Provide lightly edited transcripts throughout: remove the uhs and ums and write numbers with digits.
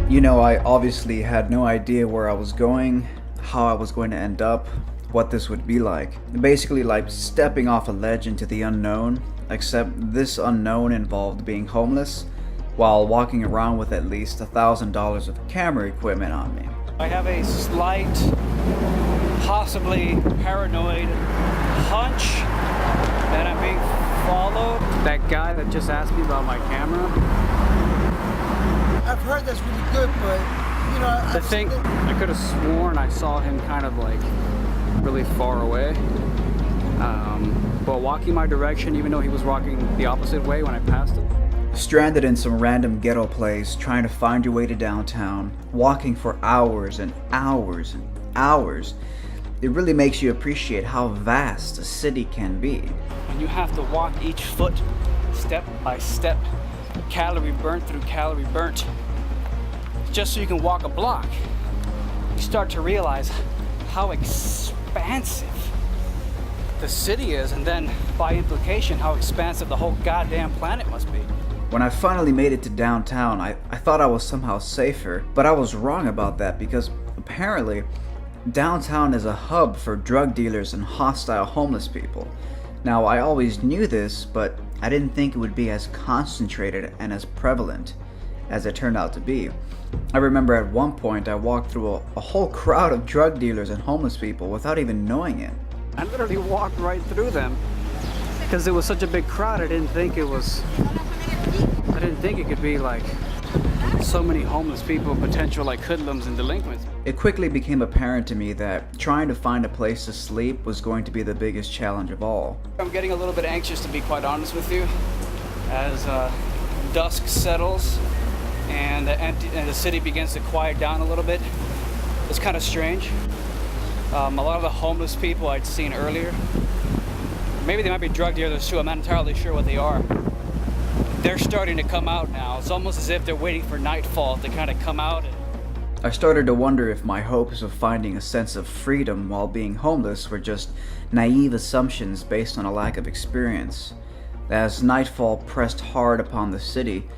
You know, I obviously had no idea where I was going, how I was going to end up, what this would be like. Basically, like stepping off a ledge into the unknown, except this unknown involved being homeless while walking around with at least $1,000 of camera equipment on me. I have a slight, possibly paranoid hunch that I'm being followed. That guy that just asked me about my camera. I've heard that's really good, but you know, I could have sworn I saw him kind of like really far away. But walking my direction, even though he was walking the opposite way when I passed him. Stranded in some random ghetto place, trying to find your way to downtown, walking for hours and hours and hours, it really makes you appreciate how vast a city can be. When you have to walk each foot, step by step, calorie burnt through calorie burnt, just so you can walk a block, you start to realize how expansive the city is, and then by implication how expansive the whole goddamn planet must be. When I finally made it to downtown, I thought I was somehow safer, but I was wrong about that because apparently downtown is a hub for drug dealers and hostile homeless people. Now, I always knew this, but I didn't think it would be as concentrated and as prevalent as it turned out to be. I remember at one point I walked through a whole crowd of drug dealers and homeless people without even knowing it. I literally walked right through them because it was such a big crowd. I didn't think it could be like so many homeless people, potential like hoodlums and delinquents. It quickly became apparent to me that trying to find a place to sleep was going to be the biggest challenge of all. I'm getting a little bit anxious, to be quite honest with you, as dusk settles and the city begins to quiet down a little bit. It's kind of strange. A lot of the homeless people I'd seen earlier, maybe they might be drug dealers too, I'm not entirely sure what they are. They're starting to come out now. It's almost as if they're waiting for nightfall to kind of come out. I started to wonder if my hopes of finding a sense of freedom while being homeless were just naive assumptions based on a lack of experience. As nightfall pressed hard upon the city,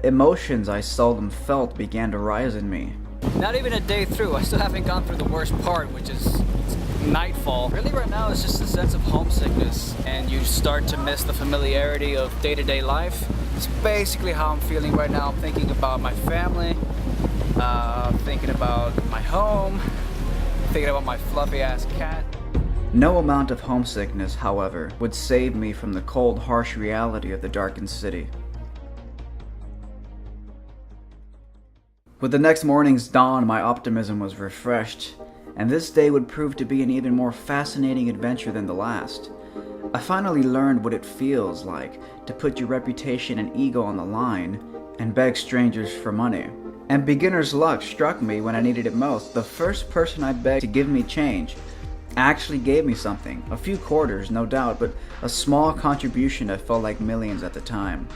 emotions I seldom felt began to rise in me. Not even a day through, I still haven't gone through the worst part, which is nightfall. Really right now it's just a sense of homesickness, and you start to miss the familiarity of day-to-day life. It's basically how I'm feeling right now. I'm thinking about my family, thinking about my home, thinking about my fluffy ass cat. No amount of homesickness, however, would save me from the cold, harsh reality of the darkened city. With the next morning's dawn, my optimism was refreshed, and this day would prove to be an even more fascinating adventure than the last. I finally learned what it feels like to put your reputation and ego on the line and beg strangers for money. And beginner's luck struck me when I needed it most. The first person I begged to give me change actually gave me something. A few quarters, no doubt, but a small contribution that felt like millions at the time.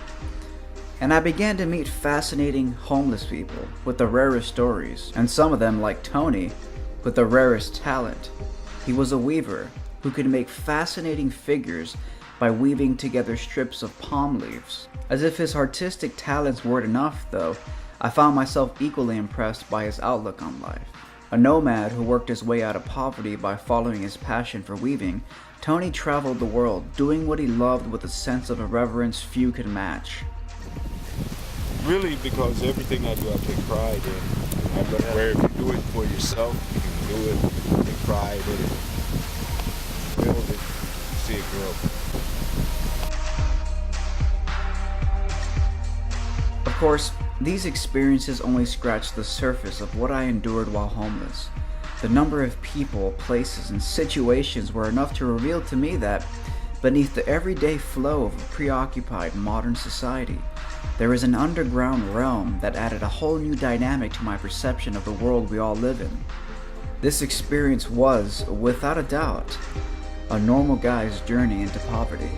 And I began to meet fascinating homeless people with the rarest stories, and some of them, like Tony, with the rarest talent. He was a weaver who could make fascinating figures by weaving together strips of palm leaves. As if his artistic talents weren't enough, though, I found myself equally impressed by his outlook on life. A nomad who worked his way out of poverty by following his passion for weaving, Tony traveled the world, doing what he loved with a sense of irreverence few could match. Really, because everything I do, I take pride in. I look where if you do it for yourself, you can do it, take pride in it, build it, see it grow. Of course, these experiences only scratched the surface of what I endured while homeless. The number of people, places, and situations were enough to reveal to me that, beneath the everyday flow of a preoccupied modern society, there is an underground realm that added a whole new dynamic to my perception of the world we all live in. This experience was, without a doubt, a normal guy's journey into poverty.